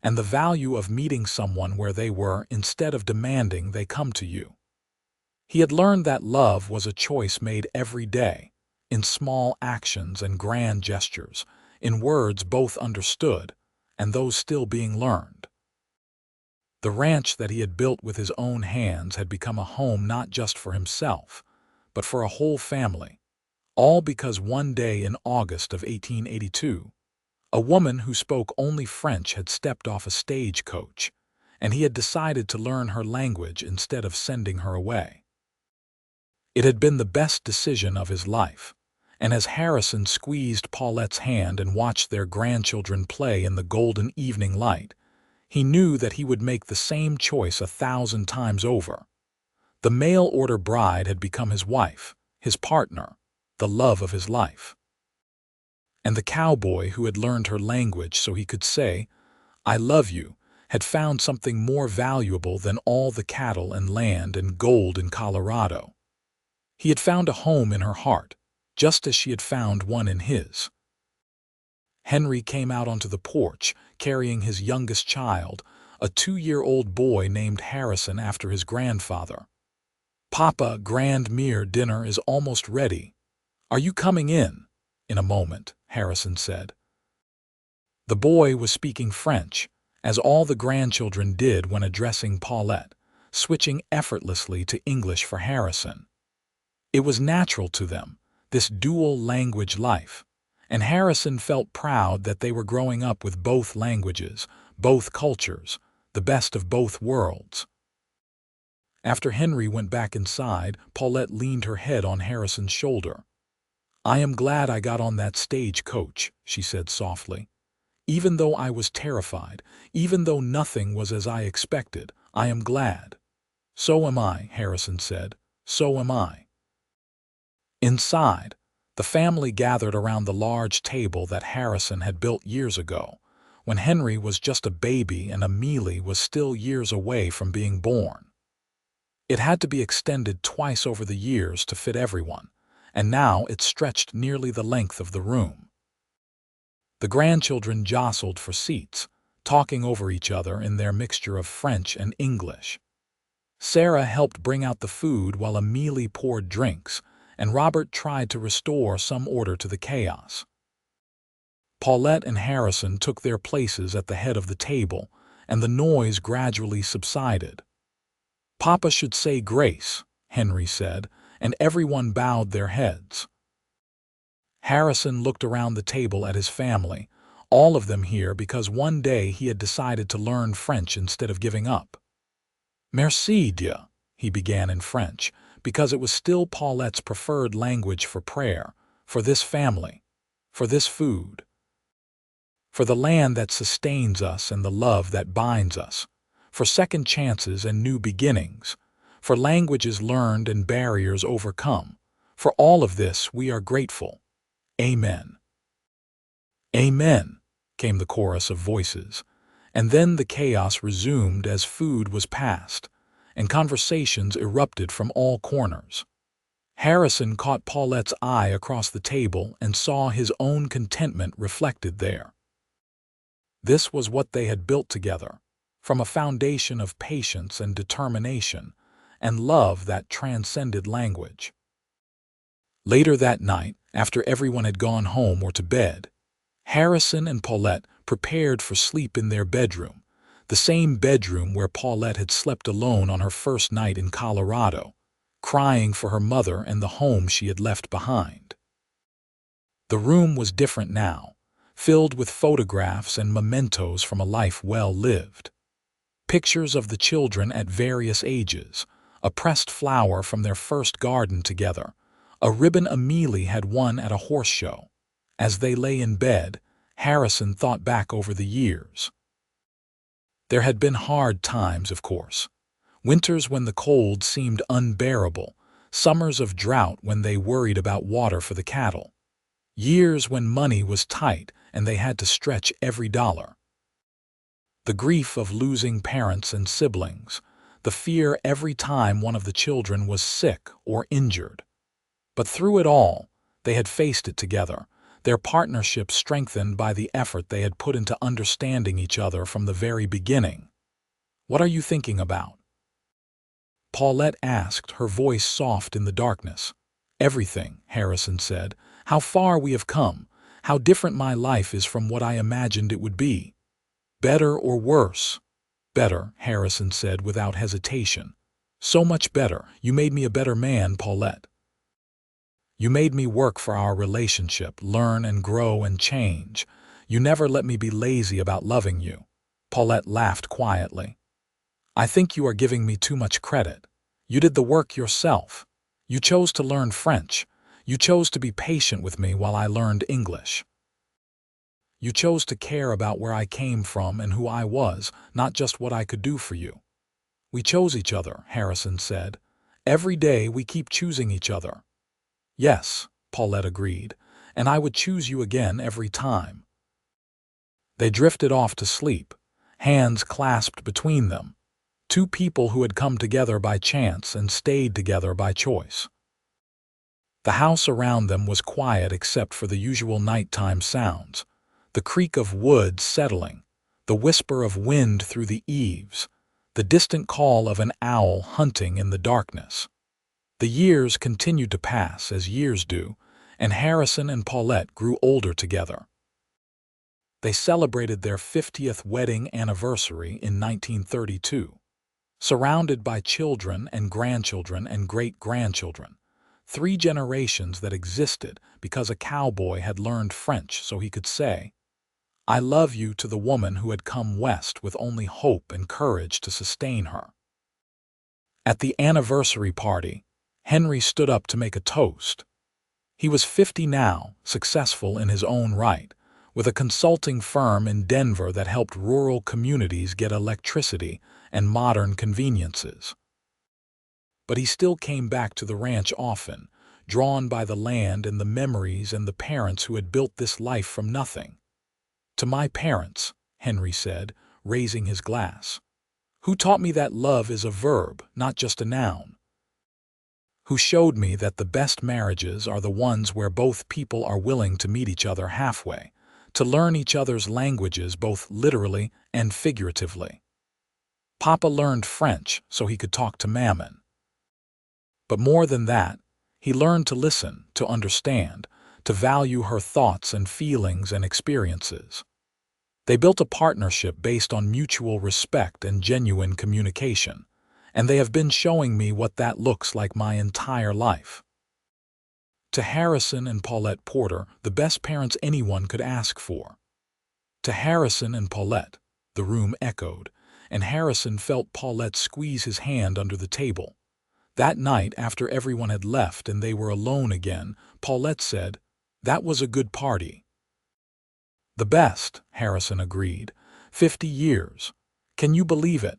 and the value of meeting someone where they were instead of demanding they come to you. He had learned that love was a choice made every day, in small actions and grand gestures, in words both understood and those still being learned. The ranch that he had built with his own hands had become a home not just for himself, but for a whole family, all because one day in August of 1882, a woman who spoke only French had stepped off a stagecoach, and he had decided to learn her language instead of sending her away. It had been the best decision of his life, and as Harrison squeezed Paulette's hand and watched their grandchildren play in the golden evening light, he knew that he would make the same choice 1,000 times over. The mail-order bride had become his wife, his partner, the love of his life. And the cowboy who had learned her language so he could say, "I love you," had found something more valuable than all the cattle and land and gold in Colorado. He had found a home in her heart, just as she had found one in his. Henry came out onto the porch, carrying his youngest child, a 2-year-old boy named Harrison after his grandfather. "Papa, grand-mère dinner is almost ready. Are you coming in?" "In a moment," Harrison said. The boy was speaking French, as all the grandchildren did when addressing Paulette, switching effortlessly to English for Harrison. It was natural to them, this dual-language life, and Harrison felt proud that they were growing up with both languages, both cultures, the best of both worlds. After Henry went back inside, Paulette leaned her head on Harrison's shoulder. "I am glad I got on that stagecoach," she said softly. "Even though I was terrified, even though nothing was as I expected, I am glad." "So am I," Harrison said. "So am I." Inside, the family gathered around the large table that Harrison had built years ago, when Henry was just a baby and Amelie was still years away from being born. It had to be extended twice over the years to fit everyone, and now it stretched nearly the length of the room. The grandchildren jostled for seats, talking over each other in their mixture of French and English. Sarah helped bring out the food while Amelie poured drinks, and Robert tried to restore some order to the chaos. Paulette and Harrison took their places at the head of the table, and the noise gradually subsided. "Papa should say grace," Henry said, and everyone bowed their heads. Harrison looked around the table at his family, all of them here because one day he had decided to learn French instead of giving up. "Merci, Dieu," he began in French, because it was still Paulette's preferred language for prayer, for this family, for this food, for the land that sustains us and the love that binds us, for second chances and new beginnings, for languages learned and barriers overcome. For all of this, we are grateful. Amen. Amen, came the chorus of voices, and then the chaos resumed as food was passed, and conversations erupted from all corners. Harrison caught Paulette's eye across the table and saw his own contentment reflected there. This was what they had built together, from a foundation of patience and determination, and love that transcended language. Later that night, after everyone had gone home or to bed, Harrison and Paulette prepared for sleep in their bedroom, the same bedroom where Paulette had slept alone on her first night in Colorado, crying for her mother and the home she had left behind. The room was different now, filled with photographs and mementos from a life well lived. Pictures of the children at various ages, a pressed flower from their first garden together, a ribbon Amelie had won at a horse show. As they lay in bed, Harrison thought back over the years. There had been hard times, of course. Winters when the cold seemed unbearable, summers of drought when they worried about water for the cattle. Years when money was tight and they had to stretch every dollar. The grief of losing parents and siblings, the fear every time one of the children was sick or injured. But through it all, they had faced it together, their partnership strengthened by the effort they had put into understanding each other from the very beginning. "What are you thinking about?" Paulette asked, her voice soft in the darkness. "Everything," Harrison said. "How far we have come, how different my life is from what I imagined it would be. Better or worse?" "Better," Harrison said without hesitation. "So much better. You made me a better man, Paulette. You made me work for our relationship, learn and grow and change. You never let me be lazy about loving you." Paulette laughed quietly. "I think you are giving me too much credit. You did the work yourself. You chose to learn French. You chose to be patient with me while I learned English. You chose to care about where I came from and who I was, not just what I could do for you." "We chose each other," Harrison said. "Every day we keep choosing each other." "Yes," Paulette agreed, "and I would choose you again every time." They drifted off to sleep, hands clasped between them, two people who had come together by chance and stayed together by choice. The house around them was quiet except for the usual nighttime sounds, the creak of wood settling, the whisper of wind through the eaves, the distant call of an owl hunting in the darkness. The years continued to pass, as years do, and Harrison and Paulette grew older together. They celebrated their 50th wedding anniversary in 1932, surrounded by children and grandchildren and great-grandchildren, 3 generations that existed because a cowboy had learned French so he could say, "I love you" to the woman who had come west with only hope and courage to sustain her. At the anniversary party, Henry stood up to make a toast. He was 50 now, successful in his own right, with a consulting firm in Denver that helped rural communities get electricity and modern conveniences. But he still came back to the ranch often, drawn by the land and the memories and the parents who had built this life from nothing. "To my parents," Henry said, raising his glass, "who taught me that love is a verb, not just a noun. Who showed me that the best marriages are the ones where both people are willing to meet each other halfway, to learn each other's languages both literally and figuratively. Papa learned French so he could talk to Mammon. But more than that, he learned to listen, to understand, to value her thoughts and feelings and experiences. They built a partnership based on mutual respect and genuine communication, and they have been showing me what that looks like my entire life." To Harrison and Paulette Porter, the best parents anyone could ask for. To Harrison and Paulette, the room echoed, and Harrison felt Paulette squeeze his hand under the table. That night, after everyone had left and they were alone again, Paulette said, That was a good party. The best, Harrison agreed. 50 years. Can you believe it?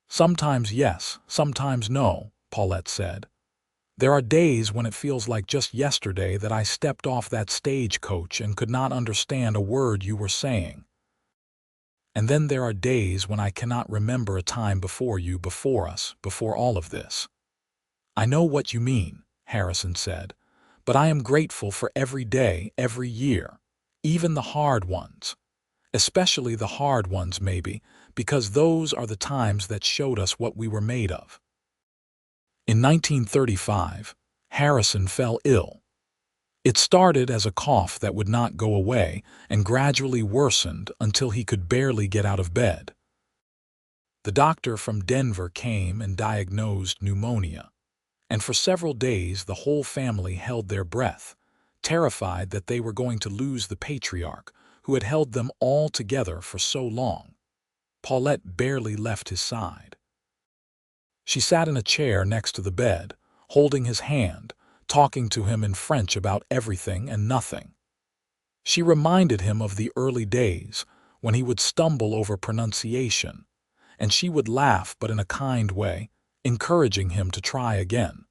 Sometimes yes, sometimes no, Paulette said. There are days when it feels like just yesterday that I stepped off that stagecoach and could not understand a word you were saying. And then there are days when I cannot remember a time before you, before us, before all of this. I know what you mean, Harrison said, but I am grateful for every day, every year, even the hard ones. Especially the hard ones, maybe, because those are the times that showed us what we were made of. In 1935, Harrison fell ill. It started as a cough that would not go away and gradually worsened until he could barely get out of bed. The doctor from Denver came and diagnosed pneumonia, and for several days the whole family held their breath, terrified that they were going to lose the patriarch who had held them all together for so long. Paulette barely left his side. She sat in a chair next to the bed, holding his hand, talking to him in French about everything and nothing. She reminded him of the early days when he would stumble over pronunciation, and she would laugh but in a kind way, encouraging him to try again.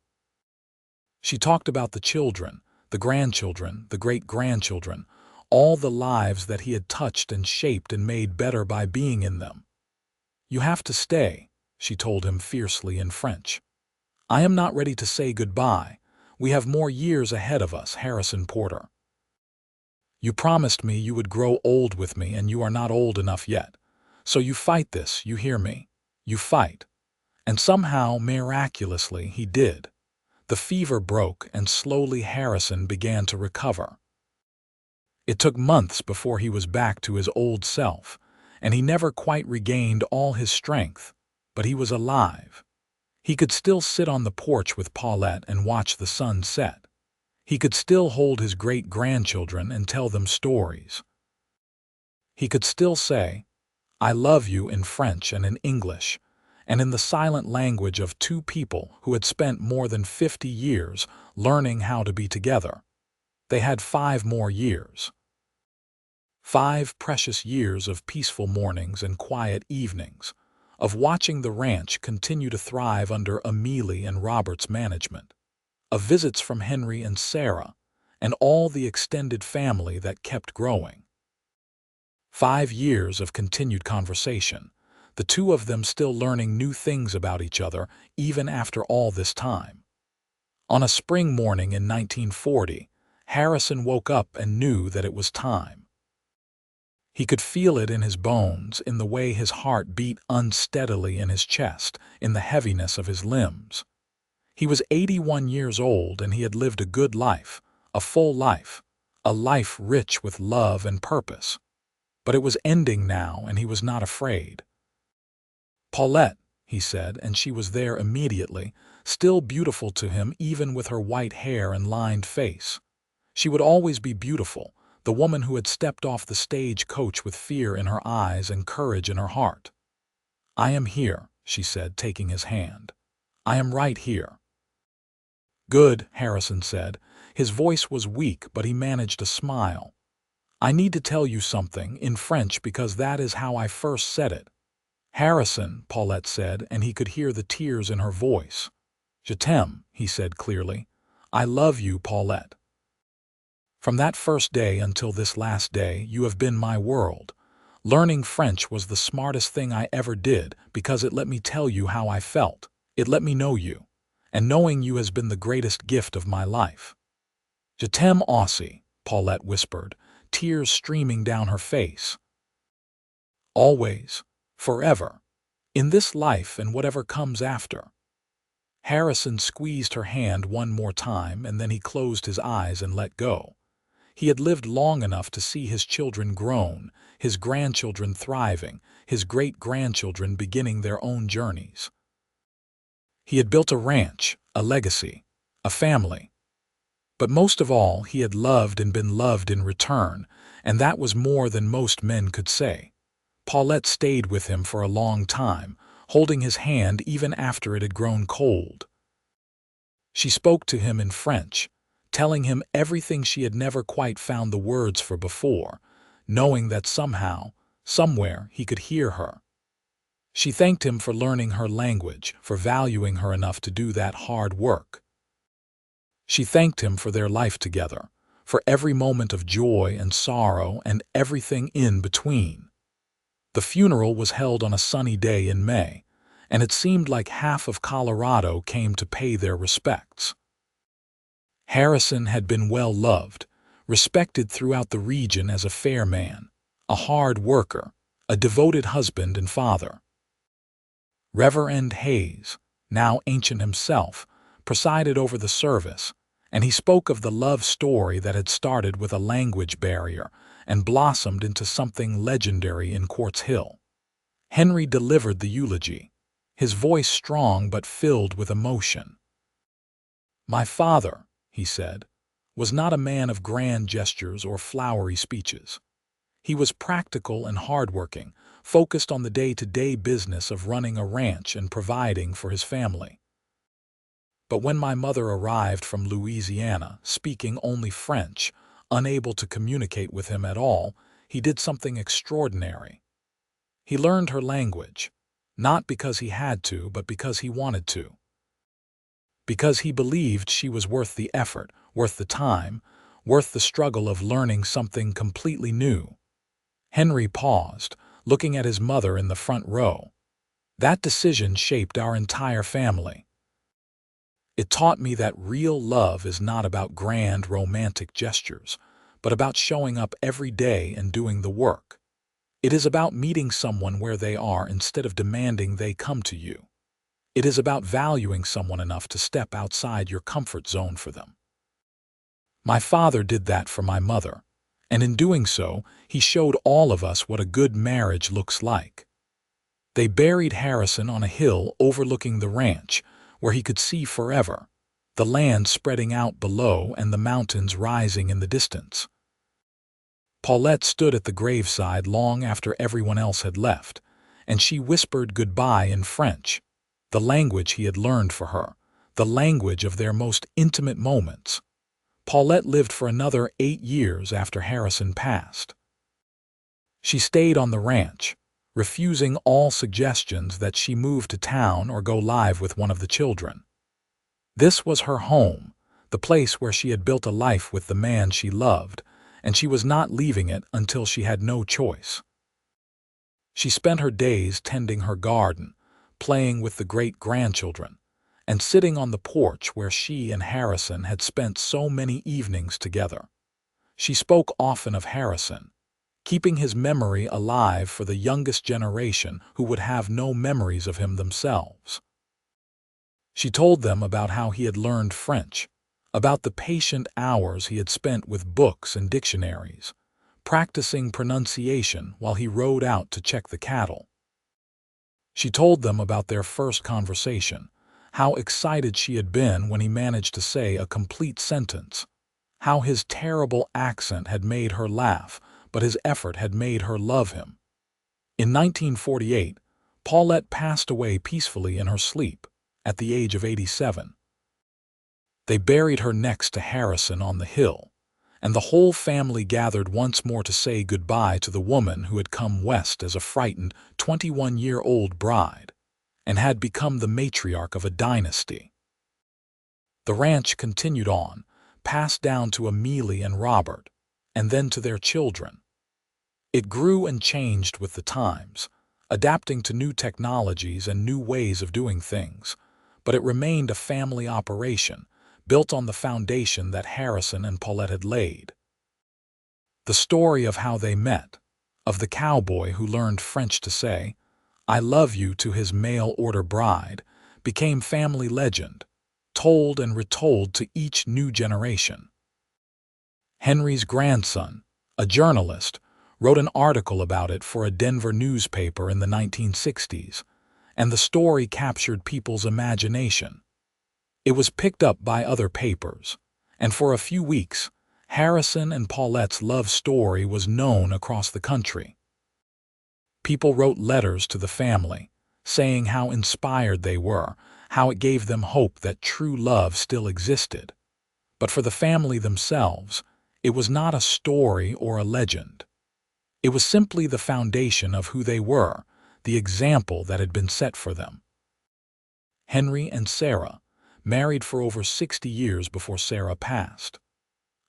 She talked about the children, the grandchildren, the great-grandchildren, all the lives that he had touched and shaped and made better by being in them. "You have to stay," she told him fiercely in French. "I am not ready to say goodbye. We have more years ahead of us, Harrison Porter. You promised me you would grow old with me, and you are not old enough yet. So you fight this, you hear me? You fight." And somehow, miraculously, he did. The fever broke, and slowly Harrison began to recover. It took months before he was back to his old self, and he never quite regained all his strength, but he was alive. He could still sit on the porch with Paulette and watch the sun set. He could still hold his great-grandchildren and tell them stories. He could still say, "I love you" in French and in English, and in the silent language of two people who had spent more than 50 years learning how to be together. They had 5 more years. 5 precious years of peaceful mornings and quiet evenings, of watching the ranch continue to thrive under Amelie and Robert's management, of visits from Henry and Sarah, and all the extended family that kept growing. 5 years of continued conversation, the two of them still learning new things about each other even after all this time. On a spring morning in 1940, Harrison woke up and knew that it was time. He could feel it in his bones, in the way his heart beat unsteadily in his chest, in the heaviness of his limbs. He was 81 years old, and he had lived a good life, a full life, a life rich with love and purpose. But it was ending now, and he was not afraid. "Paulette," he said, and she was there immediately, still beautiful to him even with her white hair and lined face. She would always be beautiful, the woman who had stepped off the stage-coach with fear in her eyes and courage in her heart. "I am here," she said, taking his hand. "I am right here." "Good," Harrison said. His voice was weak, but he managed a smile. "I need to tell you something, in French, because that is how I first said it." "Harrison," Paulette said, and he could hear the tears in her voice. "Je t'aime," he said clearly. "I love you, Paulette. From that first day until this last day, you have been my world. Learning French was the smartest thing I ever did because it let me tell you how I felt. It let me know you. And knowing you has been the greatest gift of my life." "Je t'aime aussi," Paulette whispered, tears streaming down her face. "Always, forever, in this life and whatever comes after." Harrison squeezed her hand one more time, and then he closed his eyes and let go. He had lived long enough to see his children grown, his grandchildren thriving, his great-grandchildren beginning their own journeys. He had built a ranch, a legacy, a family. But most of all, he had loved and been loved in return, and that was more than most men could say. Paulette stayed with him for a long time, holding his hand even after it had grown cold. She spoke to him in French, telling him everything she had never quite found the words for before, knowing that somehow, somewhere, he could hear her. She thanked him for learning her language, for valuing her enough to do that hard work. She thanked him for their life together, for every moment of joy and sorrow and everything in between. The funeral was held on a sunny day in May, and it seemed like half of Colorado came to pay their respects. Harrison had been well loved, respected throughout the region as a fair man, a hard worker, a devoted husband and father. Reverend Hayes, now ancient himself, presided over the service, and he spoke of the love story that had started with a language barrier and blossomed into something legendary in Quartz Hill. Henry delivered the eulogy, his voice strong but filled with emotion. "My father," he said, "was not a man of grand gestures or flowery speeches. He was practical and hardworking, focused on the day-to-day business of running a ranch and providing for his family. But when my mother arrived from Louisiana, speaking only French, unable to communicate with him at all, he did something extraordinary. He learned her language, not because he had to, but because he wanted to. Because he believed she was worth the effort, worth the time, worth the struggle of learning something completely new." Henry paused, looking at his mother in the front row. "That decision shaped our entire family. It taught me that real love is not about grand romantic gestures, but about showing up every day and doing the work. It is about meeting someone where they are instead of demanding they come to you. It is about valuing someone enough to step outside your comfort zone for them. My father did that for my mother, and in doing so, he showed all of us what a good marriage looks like." They buried Harrison on a hill overlooking the ranch, where he could see forever, the land spreading out below and the mountains rising in the distance. Paulette stood at the graveside long after everyone else had left, and she whispered goodbye in French, the language he had learned for her, the language of their most intimate moments. Paulette lived for another 8 years after Harrison passed. She stayed on the ranch, refusing all suggestions that she move to town or go live with one of the children. This was her home, the place where she had built a life with the man she loved, and she was not leaving it until she had no choice. She spent her days tending her garden, playing with the great-grandchildren, and sitting on the porch where she and Harrison had spent so many evenings together. She spoke often of Harrison, keeping his memory alive for the youngest generation who would have no memories of him themselves. She told them about how he had learned French, about the patient hours he had spent with books and dictionaries, practicing pronunciation while he rode out to check the cattle. She told them about their first conversation, how excited she had been when he managed to say a complete sentence, how his terrible accent had made her laugh, but his effort had made her love him. In 1948, Paulette passed away peacefully in her sleep, at the age of 87. They buried her next to Harrison on the hill, and the whole family gathered once more to say goodbye to the woman who had come west as a frightened 21-year-old bride, and had become the matriarch of a dynasty. The ranch continued on, passed down to Amelie and Robert, and then to their children. It grew and changed with the times, adapting to new technologies and new ways of doing things, but it remained a family operation, built on the foundation that Harrison and Paulette had laid. The story of how they met, of the cowboy who learned French to say, "I love you" to his mail-order bride, became family legend, told and retold to each new generation. Henry's grandson, a journalist, wrote an article about it for a Denver newspaper in the 1960s, and the story captured people's imagination. It was picked up by other papers, and for a few weeks, Harrison and Paulette's love story was known across the country. People wrote letters to the family, saying how inspired they were, how it gave them hope that true love still existed. But for the family themselves, it was not a story or a legend. It was simply the foundation of who they were, the example that had been set for them. Henry and Sarah, married for over 60 years before Sarah passed.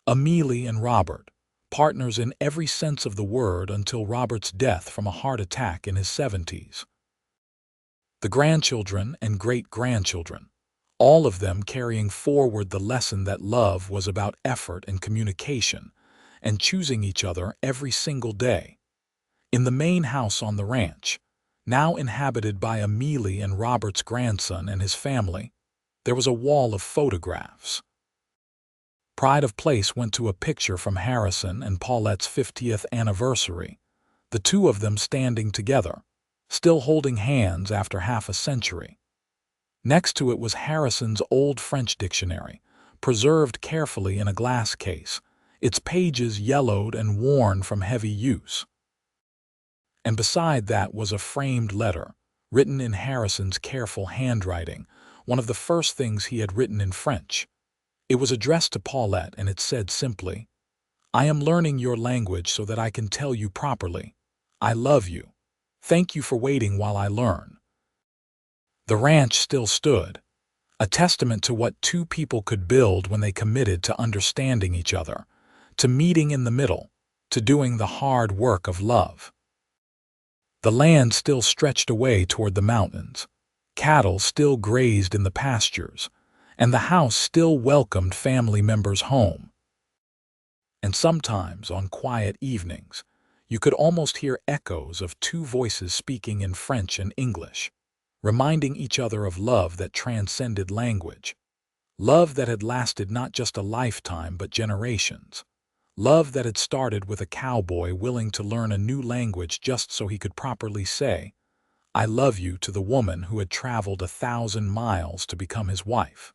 Amelie and Robert, partners in every sense of the word until Robert's death from a heart attack in his 70s. The grandchildren and great-grandchildren, all of them carrying forward the lesson that love was about effort and communication, and choosing each other every single day. In the main house on the ranch, now inhabited by Amelie and Robert's grandson and his family, there was a wall of photographs. Pride of place went to a picture from Harrison and Paulette's 50th anniversary, the two of them standing together, still holding hands after half a century. Next to it was Harrison's old French dictionary, preserved carefully in a glass case, its pages yellowed and worn from heavy use. And beside that was a framed letter, written in Harrison's careful handwriting, one of the first things he had written in French. It was addressed to Paulette, and it said simply, "I am learning your language so that I can tell you properly. I love you. Thank you for waiting while I learn." The ranch still stood, a testament to what two people could build when they committed to understanding each other, to meeting in the middle, to doing the hard work of love. The land still stretched away toward the mountains, cattle still grazed in the pastures, and the house still welcomed family members home. And sometimes, on quiet evenings, you could almost hear echoes of two voices speaking in French and English, reminding each other of love that transcended language, love that had lasted not just a lifetime but generations, love that had started with a cowboy willing to learn a new language just so he could properly say, "I love you" to the woman who had traveled 1,000 miles to become his wife.